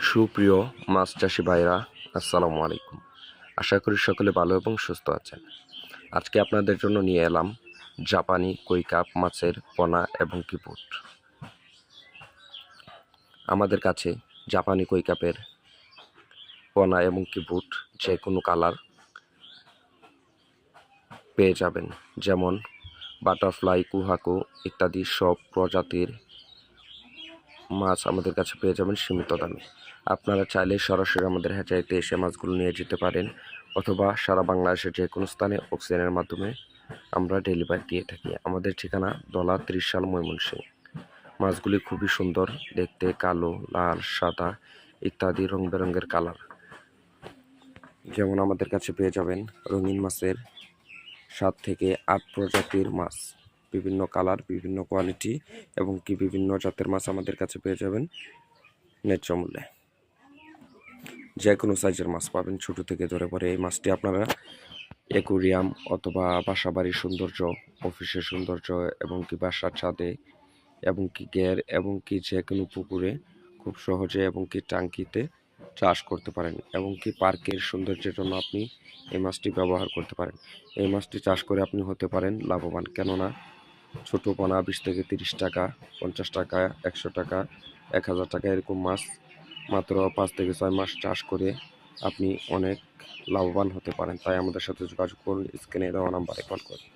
সুপ্রিয় মাছ চাষি ভাইরা, আসসালামু আলাইকুম। আশা করি সকলে ভালো এবং সুস্থ আছেন। আজকে আপনাদের জন্য নিয়ে এলাম জাপানি কই কাপ মাছের পোনা এবং কিপুট। আমাদের কাছে জাপানি কই কাপের পোনা এবং কিপুট যে কোনো কালার পেয়ে যাবেন, যেমন বাটারফ্লাই, কুহাকু ইত্যাদি সব প্রজাতির মাছ আমাদের কাছে পেয়ে যাবেন সীমিত দামে। আপনারা চাইলে সরাসরি আমাদের হ্যাচারিতে এসে মাছগুলো নিয়ে যেতে পারেন, অথবা সারা বাংলাদেশের যে কোনো স্থানে অক্সিজেনের মাধ্যমে আমরা ডেলিভারি দিয়ে থাকি। আমাদের ঠিকানা দলা 30 সাল, ময়মনসিংহ। মাছগুলি খুবই সুন্দর দেখতে, কালো, লাল, সাদা ইত্যাদি রং বেরঙের কালার। যেমন আমাদের কাছে পেয়ে যাবেন রঙিন মাছের 7 থেকে 8 প্রজাতির মাছ, বিভিন্ন কালার, বিভিন্ন কোয়ালিটি এবং কি বিভিন্ন জাতের মাছ আমাদের কাছে পেয়ে যাবেন ন্যায্য মূল্যে। যে কোনো সাইজের মাছ পাবেন, ছোট থেকে ধরে পরে। এই মাছটি আপনারা অ্যাকুরিয়াম অথবা বাসাবাড়ির সৌন্দর্য, অফিসের সৌন্দর্য এবং কি বাসার ছাদে এবং কি ঘের এবং কি যে কোনো পুকুরে খুব সহজে এবং কি টাঙ্কিতে চাষ করতে পারেন, এবং কি পার্কের সৌন্দর্যের জন্য আপনি এই মাছটি ব্যবহার করতে পারেন। এই মাছটি চাষ করে আপনি হতে পারেন লাভবান, কেননা ছোট পোনা 20 থেকে 30 টাকা, 50 টাকা, 100 টাকা, 1000 টাকা এরকম মাছ মাত্র 5 থেকে 6 মাস চাষ করে আপনি অনেক লাভবান হতে পারেন। তাই আমাদের সাথে যোগাযোগ করুন, স্ক্রিনে দেওয়া নাম্বারে কল করুন।